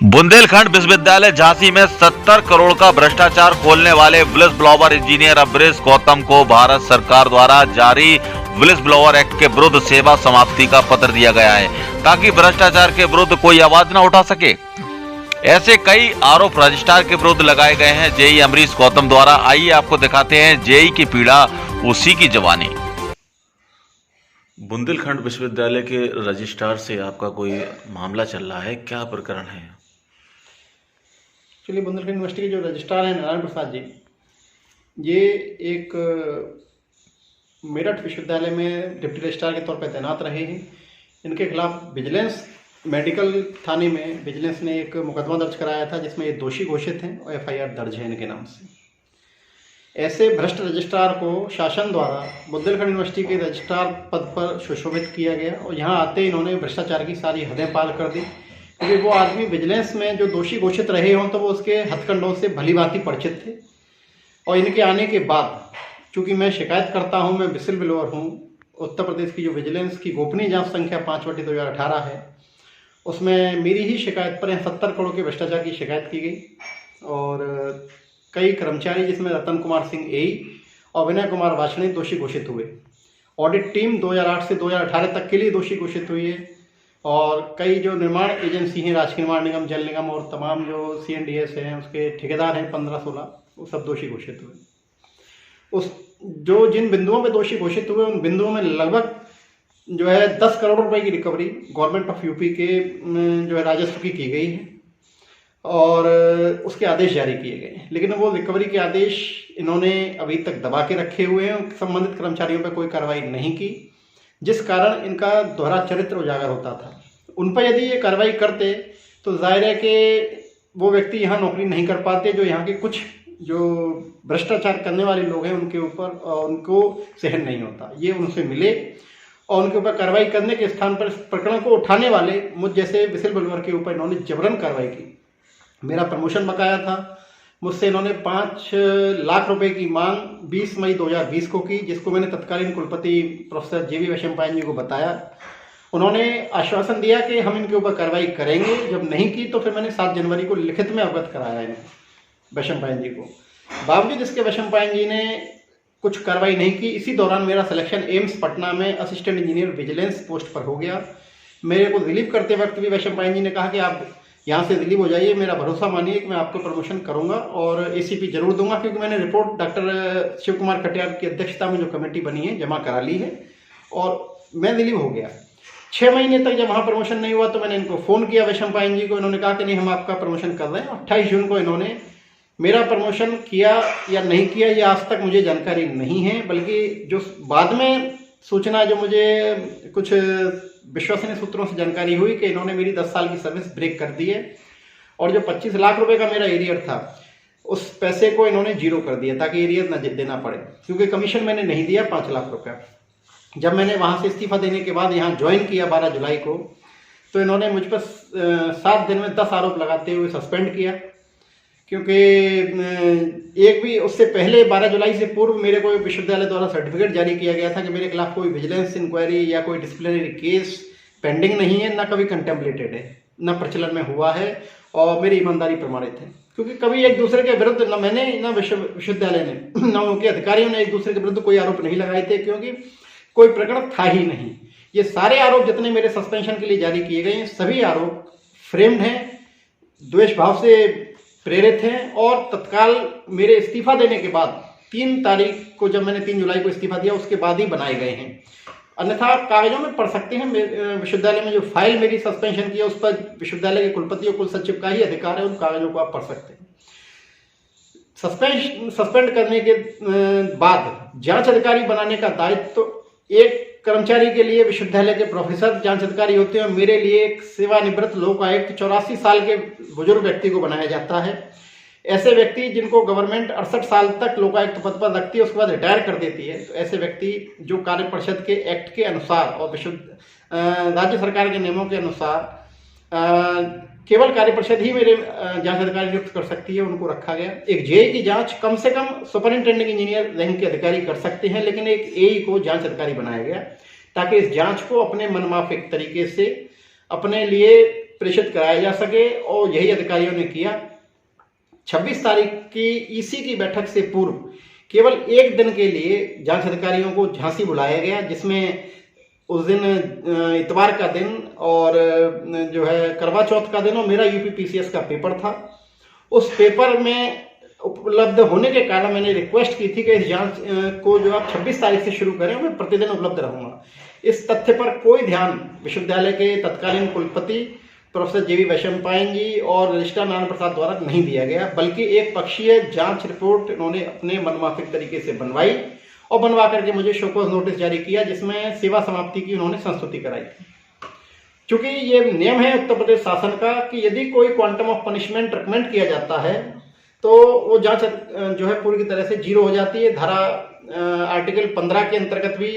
बुंदेलखंड विश्वविद्यालय झांसी में 70 करोड़ का भ्रष्टाचार खोलने वाले vigil blower engineer Abresh Gautam को भारत सरकार द्वारा जारी विजिल ब्लोवर एक्ट के विरुद्ध सेवा समाप्ति का पत्र दिया गया है, ताकि भ्रष्टाचार के विरुद्ध कोई आवाज न उठा सके। ऐसे कई आरोप रजिस्ट्रार के विरुद्ध लगाए गए हैं जेई अब्रेश गौतम द्वारा। आइए आपको दिखाते हैं जेई की पीड़ा, उसी की जवानी। बुंदेलखंड विश्वविद्यालय के रजिस्ट्रार से आपका कोई मामला चल रहा है, क्या प्रकरण है? एक्चुअली बुंदेलखंड यूनिवर्सिटी के जो रजिस्ट्रार हैं नारायण प्रसाद जी, ये एक मेरठ विश्वविद्यालय में डिप्टी रजिस्ट्रार के तौर पर तैनात रहे हैं। इनके खिलाफ विजिलेंस मेडिकल थाने में विजिलेंस ने एक मुकदमा दर्ज कराया था, जिसमें ये दोषी घोषित हैं और एफआईआर दर्ज है इनके नाम से। ऐसे भ्रष्ट रजिस्ट्रार को शासन द्वारा बुंदेलखंड यूनिवर्सिटी के रजिस्ट्रार पद पर सुशोभित किया गया और यहाँ आते इन्होंने भ्रष्टाचार की सारी हदें पार कर दी, क्योंकि वो आदमी विजिलेंस में जो दोषी घोषित रहे हों तो वो उसके हथकंडों से भली भांति परिचित थे। और इनके आने के बाद, चूँकि मैं शिकायत करता हूँ, मैं विजिल ब्लोअर हूँ, उत्तर प्रदेश की जो विजिलेंस की गोपनीय जांच संख्या 5/2018 है, उसमें मेरी ही शिकायत पर 70 करोड़ के भ्रष्टाचार की शिकायत की गई और कई कर्मचारी, जिसमें रतन कुमार सिंह एई और विनय कुमार वार्ष्णेय दोषी घोषित हुए। ऑडिट टीम 2008 से 2018 तक के लिए दोषी घोषित हुई है और कई जो निर्माण एजेंसी हैं, राजकीय निर्माण निगम, जल निगम और तमाम जो CNDS हैं, उसके ठेकेदार हैं 15-16, वो सब दोषी घोषित हुए। जिन बिंदुओं पे दोषी घोषित हुए, उन बिंदुओं में लगभग जो है 10 करोड़ रुपए की रिकवरी गवर्नमेंट ऑफ यूपी के जो है राजस्व की गई है और उसके आदेश जारी किए गए हैं। लेकिन वो रिकवरी के आदेश इन्होंने अभी तक दबा के रखे हुए हैं, संबंधित कर्मचारियों पर कोई कार्रवाई नहीं की, जिस कारण इनका दोहरा चरित्र उजागर होता था। उन पर यदि ये कार्रवाई करते तो जाहिर है कि वो व्यक्ति यहाँ नौकरी नहीं कर पाते, जो यहाँ के कुछ जो भ्रष्टाचार करने वाले लोग हैं उनके ऊपर उनको सहन नहीं होता। ये उनसे मिले और उनके ऊपर कार्रवाई करने के स्थान पर प्रकरण को उठाने वाले मुझ जैसे विजिल ब्लोअर के ऊपर इन्होंने जबरन कार्रवाई की। मेरा प्रमोशन बकाया था, मुझसे इन्होंने 5 लाख रुपए की मांग 20 मई 2020 को की, जिसको मैंने तत्कालीन कुलपति प्रोफेसर JV वैशंपायन जी को बताया। उन्होंने आश्वासन दिया कि हम इनके ऊपर कार्रवाई करेंगे। जब नहीं की तो फिर मैंने 7 जनवरी को लिखित में अवगत कराया इन्हें, वैशंपायन जी को। बावजूद इसके वैशंपायन जी ने कुछ कार्रवाई नहीं की। इसी दौरान मेरा सिलेक्शन एम्स पटना में असिस्टेंट इंजीनियर विजिलेंस पोस्ट पर हो गया। मेरे को रिलीव करते वक्त भी वैशंपायन जी ने कहा कि आप यहाँ से रिलीव हो जाइए, मेरा भरोसा मानिए कि मैं आपको प्रमोशन करूंगा और ACP जरूर दूंगा, क्योंकि मैंने रिपोर्ट डॉक्टर शिव कुमार कटियार की अध्यक्षता में जो कमेटी बनी है जमा करा ली है और मैं रिलीव हो गया। 6 महीने तक जब वहाँ प्रमोशन नहीं हुआ तो मैंने इनको फ़ोन किया वैशंपायन जी को। इन्होंने कहा कि नहीं, हम आपका प्रमोशन कर रहे हैं। 28 जून को इन्होंने मेरा प्रमोशन किया या नहीं किया ये आज तक मुझे जानकारी नहीं है, बल्कि जो बाद में सूचना जो मुझे कुछ विश्वसनीय सूत्रों से जानकारी हुई कि इन्होंने मेरी 10 साल की सर्विस ब्रेक कर दी है और जो 25 लाख रुपए का मेरा एरियर था, उस पैसे को इन्होंने जीरो कर दिया ताकि एरियर न देना पड़े, क्योंकि कमीशन मैंने नहीं दिया 5 लाख रुपया। जब मैंने वहाँ से इस्तीफा देने के बाद यहाँ ज्वाइन किया 12 जुलाई को, तो इन्होंने मुझ पर 7 दिन में 10 आरोप लगाते हुए सस्पेंड किया, क्योंकि एक भी उससे पहले 12 जुलाई से पूर्व मेरे को विश्वविद्यालय द्वारा सर्टिफिकेट जारी किया गया था कि मेरे खिलाफ कोई विजिलेंस इंक्वायरी या कोई डिसिप्लिनरी केस पेंडिंग नहीं है, ना कभी कंटेम्पलेटेड है, ना प्रचलन में हुआ है और मेरी ईमानदारी प्रमाणित है। क्योंकि कभी एक दूसरे के विरुद्ध न मैंने, न विश्वविद्यालय ने, न उनके अधिकारियों ने एक दूसरे के विरुद्ध कोई आरोप नहीं लगाए थे, क्योंकि कोई प्रकरण था ही नहीं। ये सारे आरोप जितने मेरे सस्पेंशन के लिए जारी किए गए हैं, सभी आरोप फ्रेम्ड हैं, द्वेष भाव से प्रेरित हैं और तत्काल मेरे इस्तीफा देने के बाद 3 तारीख को, जब मैंने 3 जुलाई को इस्तीफा दिया, उसके बाद ही बनाए गए हैं। अन्यथा कागजों में पढ़ सकते हैं, विश्वविद्यालय में जो फाइल मेरी सस्पेंशन की है उस पर विश्वविद्यालय के कुलपति और कुल सचिव का ही अधिकार है, उन कागजों को आप पढ़ सकते हैं। सस्पेंड करने के बाद जांच अधिकारी बनाने का दायित्व तो एक कर्मचारी के लिए विश्वविद्यालय के प्रोफेसर जांच अधिकारी होते हैं और मेरे लिए एक सेवानिवृत्त लोक आयुक्त 84 साल के बुजुर्ग व्यक्ति को बनाया जाता है। ऐसे व्यक्ति जिनको गवर्नमेंट 68 साल तक लोकायुक्त पद पर रखती है, उसके बाद रिटायर कर देती है, तो ऐसे व्यक्ति जो कार्य परिषद के एक्ट के अनुसार और राज्य सरकार के नियमों के अनुसार केवल कार्य परिषद ही मेरे जांच अधिकारी नियुक्त कर सकती है, उनको रखा गया। एक JE की जांच कम से कम सुपरिंटेंडेंट इंजीनियर रैंक के अधिकारी कर सकते हैं, लेकिन एक AE को जांच अधिकारी बनाया गया ताकि इस जांच को अपने मनमाफिक तरीके से अपने लिए प्रेषित कराया जा सके, और यही अधिकारियों ने किया। 26 तारीख की ईसी की बैठक से पूर्व केवल एक दिन के लिए जांच अधिकारियों को झांसी बुलाया गया, जिसमें उस दिन इतवार का दिन और जो है करवा चौथ का दिन और मेरा यूपीपीसीएस का पेपर था। उस पेपर में उपलब्ध होने के कारण मैंने रिक्वेस्ट की थी कि इस जांच को जो आप 26 तारीख से शुरू करें, मैं प्रतिदिन उपलब्ध रहूंगा। इस तथ्य पर कोई ध्यान विश्वविद्यालय के तत्कालीन कुलपति प्रोफेसर जेवी वैशंपायन जी और रजिस्ट्रार नारायण प्रसाद द्वारा नहीं दिया गया, बल्कि एक पक्षीय जांच रिपोर्ट इन्होंने अपने मनमाफिक तरीके से बनवाई और बनवा करके मुझे शोकॉज नोटिस जारी किया, जिसमें सेवा समाप्ति की उन्होंने संस्तुति कराई थी। चूंकि ये नियम है उत्तर प्रदेश शासन का कि यदि कोई क्वांटम ऑफ पनिशमेंट रिकमेंड किया जाता है तो वो जांच जो है पूरी तरह से जीरो हो जाती है। धारा आर्टिकल 15 के अंतर्गत भी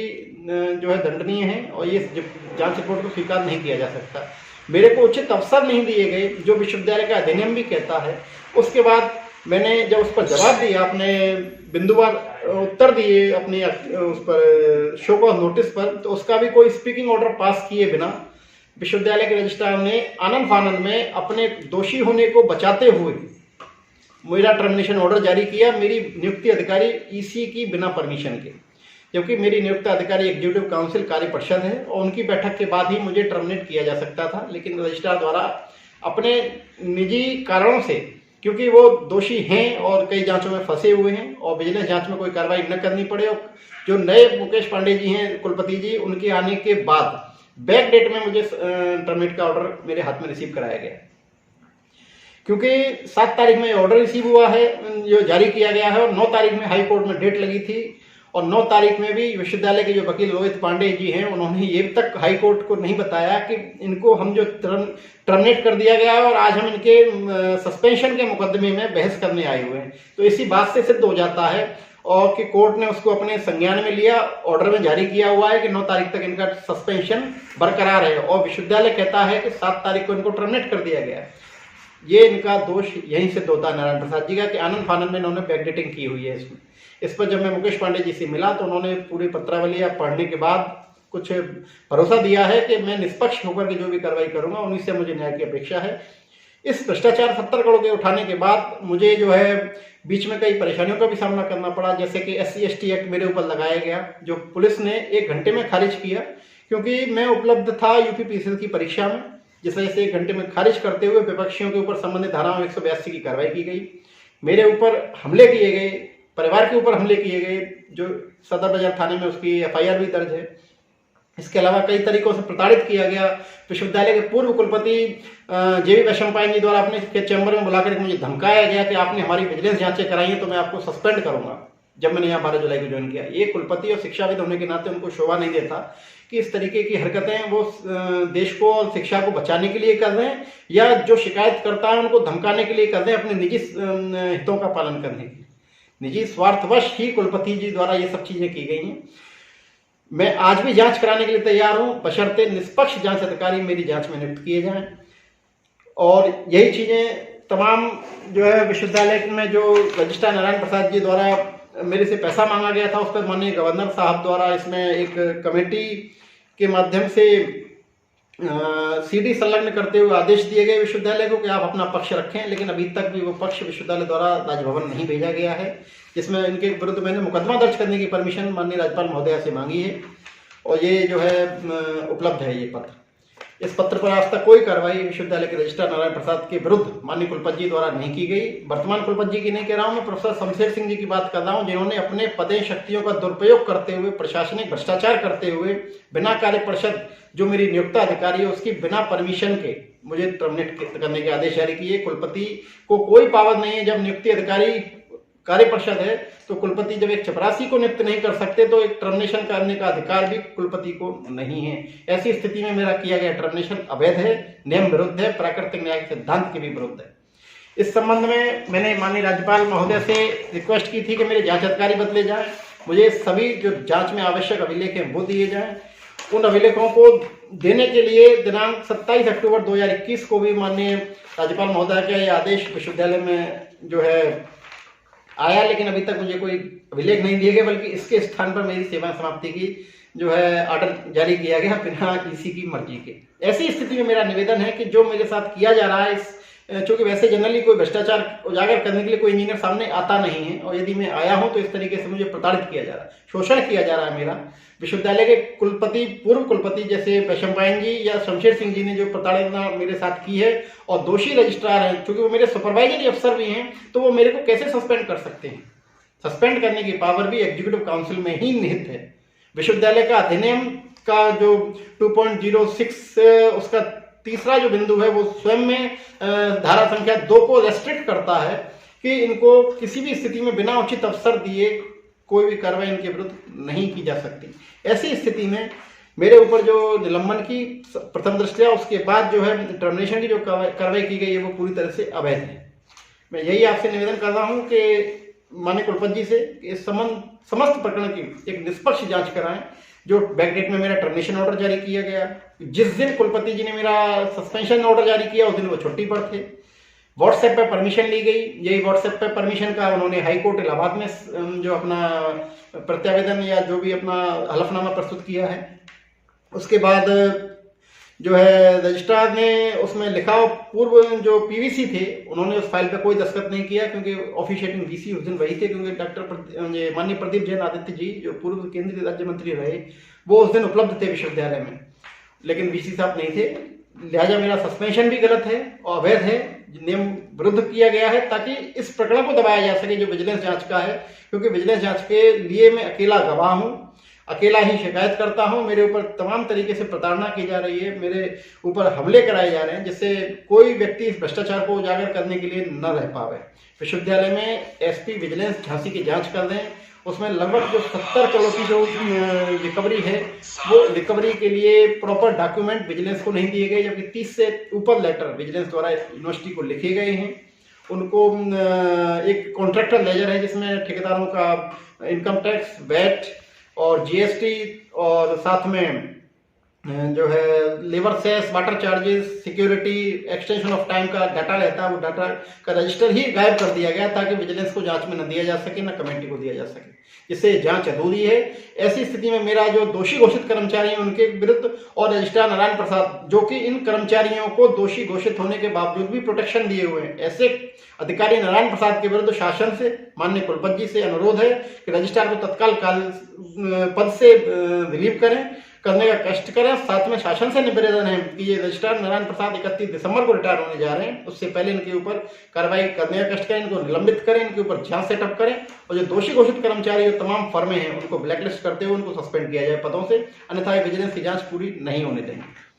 जो है दंडनीय है और ये जांच रिपोर्ट को स्वीकार नहीं किया जा सकता। मेरे को उचित अवसर नहीं दिए गए, जो विश्वविद्यालय का अधिनियम भी कहता है। उसके बाद मैंने जब उस पर जवाब दिया, अपने बिंदुवार उत्तर दिए अपने उस पर शोकॉज नोटिस पर, तो उसका भी कोई स्पीकिंग ऑर्डर पास किए बिना विश्वविद्यालय के रजिस्ट्रार ने आनंद फानंद में अपने दोषी होने को बचाते हुए मेरा टर्मिनेशन ऑर्डर जारी किया, मेरी नियुक्ति अधिकारी ईसी की बिना परमिशन के। जबकि मेरी नियुक्त अधिकारी एग्जीक्यूटिव काउंसिल कार्य परिषद है और उनकी बैठक के बाद ही मुझे टर्मिनेट किया जा सकता था, लेकिन रजिस्ट्रार द्वारा अपने निजी कारणों से, क्योंकि वो दोषी हैं और कई जांचों में फंसे हुए हैं और विजिलेंस जांच में कोई कार्रवाई न करनी पड़े, और जो नए मुकेश पांडे जी हैं कुलपति जी, उनके आने के बाद बैक डेट में मुझे टर्मिनेट का ऑर्डर मेरे हाथ में रिसीव कराया गया। क्योंकि 7 तारीख में ऑर्डर रिसीव हुआ है, जो जारी किया गया है, और 9 तारीख में हाई कोर्ट में डेट लगी थी, और 9 तारीख में भी विश्वविद्यालय के जो वकील रोहित पांडे जी हैं, उन्होंने ये तक हाई कोर्ट को नहीं बताया कि इनको हम जो टर्मिनेट कर दिया गया है और आज हम इनके सस्पेंशन के मुकदमे में बहस करने आए हुए हैं। तो इसी बात से सिद्ध हो जाता है और कि कोर्ट ने उसको अपने संज्ञान में लिया, ऑर्डर में जारी किया हुआ है कि 9 तारीख तक इनका सस्पेंशन बरकरार है, और विश्वविद्यालय कहता है कि 7 तारीख को इनको टर्मिनेट कर दिया गया है। ये इनका दोष यहीं से होता है नारायण प्रसाद जी का कि आनंद फानंद में इन्होंने बैकडेटिंग की हुई है इसमें। इस पर जब मैं मुकेश पांडे जी से मिला तो उन्होंने पूरी पत्रावली पढ़ने के बाद कुछ भरोसा दिया है कि मैं निष्पक्ष होकर के जो भी कार्रवाई करूंगा उन्हीं से मुझे न्याय की अपेक्षा है। इस भ्रष्टाचार 70 करोड़ के उठाने के बाद मुझे जो है बीच में कई परेशानियों का भी सामना करना पड़ा, जैसे कि SC/ST एक्ट मेरे ऊपर लगाया गया, जो पुलिस ने 1 घंटे में खारिज किया, क्योंकि मैं उपलब्ध था यूपीपीसीएस की परीक्षा में। जिस वजह से 1 घंटे में खारिज करते हुए विपक्षियों के ऊपर संबंधित धाराओं 182 की कार्रवाई की गई। मेरे ऊपर हमले किए गए, परिवार के ऊपर हमले किए गए, जो सदर बाजार थाने में उसकी FIR भी दर्ज है। इसके अलावा कई तरीकों से प्रताड़ित किया गया। विश्वविद्यालय के पूर्व कुलपति जेवी वैशंपायन जी द्वारा अपने चैम्बर में बुलाकर मुझे धमकाया गया कि आपने हमारी विजिलेंस जांचें कराई हैं तो मैं आपको सस्पेंड करूंगा। जब मैंने यहाँ 12 जुलाई को ज्वाइन किया, ये कुलपति और शिक्षाविद होने के नाते उनको शोभा नहीं देता कि इस तरीके की हरकतें वो देश को और शिक्षा को बचाने के लिए कर रहे हैं, या जो शिकायत करता है उनको धमकाने के लिए कर रहे हैं, अपने निजी हितों का पालन करने के लिए। निजी स्वार्थवश ही कुलपति जी द्वारा ये सब चीजें की गई हैं। मैं आज भी जांच कराने के लिए तैयार हूं, बशर्ते निष्पक्ष जांच अधिकारी मेरी जांच में नियुक्त किए जाएं। और यही चीजें तमाम जो है विश्वविद्यालय में जो रजिस्ट्रार नारायण प्रसाद जी द्वारा मेरे से पैसा मांगा गया था, उस पर माननीय गवर्नर साहब द्वारा इसमें एक कमेटी के माध्यम से CD संलग्न करते हुए आदेश दिए गए विश्वविद्यालय को कि आप अपना पक्ष रखें, लेकिन अभी तक भी वो पक्ष विश्वविद्यालय द्वारा राजभवन नहीं भेजा गया है, जिसमें इनके विरुद्ध मैंने मुकदमा दर्ज करने की परमिशन माननीय राज्यपाल महोदया से मांगी है, और ये जो है उपलब्ध है ये पत्र। इस पत्र पर आज तक कोई कार्रवाई विश्वविद्यालय के रजिस्ट्रार नारायण प्रसाद के विरुद्ध माननीय कुलपति जी द्वारा नहीं की गई। वर्तमान कुलपति जी की नहीं कह रहा हूं मैं, प्रोफेसर शमशेर सिंह जी की बात कर रहा हूं, जिन्होंने अपने पदे शक्तियों का दुरुपयोग करते हुए, प्रशासनिक भ्रष्टाचार करते हुए, बिना कार्य परिषद जो मेरी नियुक्त अधिकारी है उसकी बिना परमिशन के मुझे टर्मिनेट करने के आदेश जारी किए। कुलपति को कोई पावर नहीं है, जब नियुक्ति अधिकारी कार्य परिषद है तो कुलपति जब एक चपरासी को नियुक्त नहीं कर सकते तो एक टर्मिनेशन करने का अधिकार भी कुलपति को नहीं है। ऐसी स्थिति में मेरा किया गया टर्मिनेशन अवैध है, नियम विरुद्ध है, प्राकृतिक न्याय के सिद्धांत के भी विरुद्ध है। इस संबंध में मैंने माननीय राज्यपाल महोदय से रिक्वेस्ट की थी कि मेरे जांच अधिकारी बदले जाएं, मुझे सभी जो जांच में आवश्यक अभिलेख हैं वो दिए जाएं। उन अभिलेखों को देने के लिए दिनांक 27 अक्टूबर 2021 को भी माननीय राज्यपाल महोदय का यह आदेश विश्वविद्यालय में जो है आया, लेकिन अभी तक मुझे कोई अभिलेख नहीं दिए गए, बल्कि इसके स्थान पर मेरी सेवा समाप्ति की जो है ऑर्डर जारी किया गया बिना ईसी की मर्जी के। ऐसी स्थिति में मेरा निवेदन है कि जो मेरे साथ किया जा रहा है, चूंकि वैसे जनरली कोई भ्रष्टाचार उजागर करने के लिए कोई इंजीनियर सामने आता नहीं है, और यदि मैं आया हूं तो इस तरीके से मुझे प्रताड़ित किया जा रहा है, शोषण किया जा रहा है मेरा। विश्वविद्यालय के कुलपति, पूर्व कुलपति जैसे वैशंपायन जी या शमशेर सिंह जी ने जो प्रताड़ना मेरे साथ की है, और दोषी रजिस्ट्रार हैं, चूंकि वो मेरे सुपरवाइजरी अफसर भी हैं, तो वो मेरे को कैसे सस्पेंड कर सकते हैं? सस्पेंड करने की पावर भी एग्जीक्यूटिव काउंसिल में ही निहित है। विश्वविद्यालय का अधिनियम का जो 2.06 उसका तीसरा जो बिंदु है, वो स्वयं में धारा संख्या 2 को रेस्ट्रिक्ट करता है कि इनको किसी भी स्थिति में बिना उचित अवसर दिए कोई भी कार्रवाई इनके विरुद्ध नहीं की जा सकती। ऐसी स्थिति में मेरे ऊपर जो निलंबन की प्रथम दृष्टया, उसके बाद जो है टर्मिनेशन की जो कार्रवाई की गई है, वो पूरी तरह से अवैध है। मैं यही आपसे निवेदन कर रहा हूं कि माननीय कुलपति जी से इस समस्त प्रकरण की एक निष्पक्ष जांच कराएं। जो बैकडेट में मेरा टर्मिनेशन ऑर्डर जारी किया गया, जिस दिन कुलपति जी ने मेरा सस्पेंशन ऑर्डर जारी किया उस दिन वो छुट्टी पर थे। व्हाट्सएप पे परमिशन ली गई, यही व्हाट्सएप पे परमिशन का उन्होंने हाई कोर्ट इलाहाबाद में जो अपना प्रत्यावेदन या जो भी अपना हलफनामा प्रस्तुत किया है, उसके बाद जो है रजिस्ट्रार ने उसमें लिखा, पूर्व जो पीवीसी थे उन्होंने उस फाइल पे कोई दस्तखत नहीं किया, क्योंकि ऑफिशिएटिंग वीसी उस दिन वही थे, क्योंकि डॉक्टर माननीय प्रदीप जैन आदित्य जी जो पूर्व केंद्रीय राज्य मंत्री रहे, वो उस दिन उपलब्ध थे विश्वविद्यालय में, लेकिन वीसी साहब नहीं थे। लिहाजा मेरा सस्पेंशन भी गलत है और अवैध है, नियम विरुद्ध किया गया है, ताकि इस प्रकरण को दबाया जा सके जो विजिलेंस जांच का है। क्योंकि विजिलेंस जांच के लिए मैं अकेला गवाह हूं, अकेला ही शिकायत करता हूं, मेरे ऊपर तमाम तरीके से प्रताड़ना की जा रही है, मेरे ऊपर हमले कराए जा रहे हैं, जिससे कोई व्यक्ति इस भ्रष्टाचार को उजागर करने के लिए न रह पावे। विश्वविद्यालय में एसपी विजिलेंस झांसी की जांच कर रहे हैं, उसमें लगभग जो 70 करोड़ की जो रिकवरी है, वो रिकवरी के लिए प्रॉपर डॉक्यूमेंट विजिलेंस को नहीं दिए गए, जबकि 30 से ऊपर लेटर विजिलेंस द्वारा यूनिवर्सिटी को लिखे गए हैं। उनको एक कॉन्ट्रैक्टर लेजर है जिसमें ठेकेदारों का इनकम टैक्स, वैट और जीएसटी और साथ में जो है labour cess, water charges, security, extension of time का डाटा रहता है, वो डाटा का रजिस्टर ही गायब कर दिया गया ताकि विजिलेंस को जांच में न दिया जा सके, न कमेटी को दिया जा सके, जिससे जांच अधूरी है। ऐसी स्थिति में मेरा जो दोषी घोषित कर्मचारी हैं उनके विरुद्ध, और रजिस्ट्रार नारायण प्रसाद जो कि इन कर्मचारियों को दोषी घोषित होने के बावजूद भी प्रोटेक्शन दिए हुए हैं, ऐसे अधिकारी नारायण प्रसाद के विरुद्ध शासन से, माननीय कुलपति जी से अनुरोध है कि रजिस्ट्रार को तत्काल पद से रिलीव करने का कष्ट करें। साथ में शासन से निवेदन है कि ये रजिस्ट्रार नारायण प्रसाद 31 दिसंबर को रिटायर होने जा रहे हैं, उससे पहले इनके ऊपर कार्रवाई करने का कष्ट करें, इनको निलंबित करें, इनके ऊपर जांच सेटअप करें, और जो दोषी घोषित कर्मचारी और तमाम फर्में हैं उनको ब्लैकलिस्ट करते हुए उनको सस्पेंड किया जाए पदों से, अन्यथा विजिलेंस की जांच पूरी नहीं होने देंगे।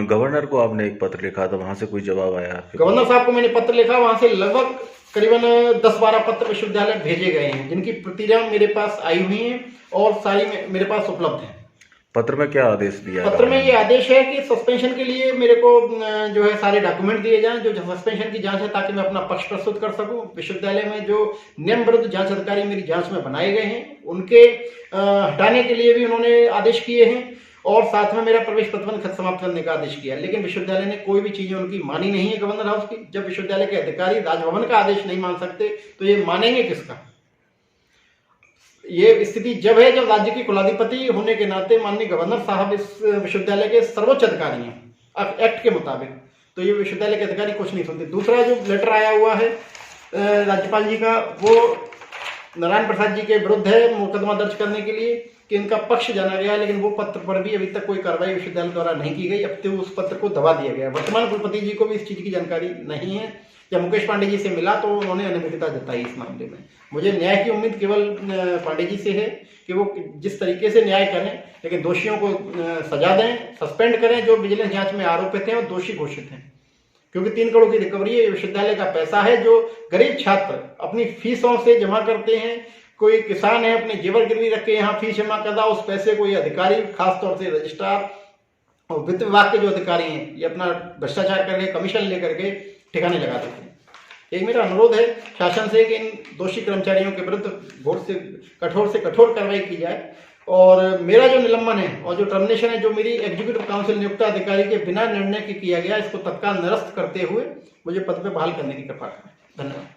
गवर्नर को आपने एक पत्र लिखा था, वहां से कोई जवाब आया? गवर्नर साहब को मैंने पत्र लिखा, वहां से लगभग करीबन 10-12 पत्र विश्वविद्यालय भेजे गए हैं, जिनकी प्रतियां मेरे पास आई हुई हैं और सारी मेरे पास उपलब्ध है। पत्र में क्या आदेश दिया? पत्र में ये आदेश है कि सस्पेंशन के लिए मेरे को जो है सारे डॉक्यूमेंट दिए जाएं जो सस्पेंशन की जांच है, ताकि मैं अपना पक्ष प्रस्तुत कर सकूं। विश्वविद्यालय में जो नियम विरुद्ध जांच अधिकारी मेरी जांच में बनाए गए हैं उनके हटाने के लिए भी उन्होंने आदेश किए हैं, और साथ में मेरा प्रवेश प्रतिबंध खत समाप्त करने का आदेश किया, लेकिन विश्वविद्यालय ने कोई भी चीजें उनकी मानी नहीं है गवर्नर हाउस की। जब विश्वविद्यालय के अधिकारी राजभवन का आदेश नहीं मान सकते तो ये मानेंगे किसका? ये स्थिति जब है जब राज्य के कुलाधिपति होने के नाते माननीय गवर्नर साहब इस विश्वविद्यालय के सर्वोच्च अधिकारी हैं एक्ट के मुताबिक, तो ये विश्वविद्यालय के अधिकारी कुछ नहीं सुनते। दूसरा जो लेटर आया हुआ है राज्यपाल जी का, वो नारायण प्रसाद जी के विरुद्ध है, मुकदमा दर्ज करने के लिए कि इनका पक्ष जाना गया, लेकिन वो पत्र पर भी अभी तक कोई कार्रवाई विश्वविद्यालय द्वारा नहीं की गई। अब तो उस पत्र को दबा दिया गया। वर्तमान कुलपति जी को भी इस चीज की जानकारी नहीं है। जब मुकेश पांडे जी से मिला तो उन्होंने अनियमितता जताई इस मामले में। मुझे न्याय की उम्मीद केवल पांडे जी से है कि वो जिस तरीके से न्याय करें, लेकिन दोषियों को सजा दें, सस्पेंड करें जो विजिलेंस जांच में आरोपित हैं और दोषी घोषित हैं, क्योंकि 3 करोड़ की रिकवरी है, विश्वविद्यालय का पैसा है जो गरीब छात्र अपनी फीसों से जमा करते हैं। कोई किसान है अपने जेवर गिरवी रख के यहाँ फीस जमा कर रहा, उस पैसे को ये अधिकारी, खासतौर से रजिस्ट्रार और वित्त विभाग के जो अधिकारी हैं, ये अपना भ्रष्टाचार करके कमीशन लेकर के ठिकाने लगा देते हैं। यही मेरा अनुरोध है शासन से कि इन दोषी कर्मचारियों के विरुद्ध कठोर से कठोर कार्रवाई की जाए, और मेरा जो निलंबन है और जो टर्मिनेशन है जो मेरी एग्जीक्यूटिव काउंसिल नियुक्त अधिकारी के बिना निर्णय के किया गया, इसको तत्काल निरस्त करते हुए मुझे पद पर बहाल करने की कृपा करें। धन्यवाद।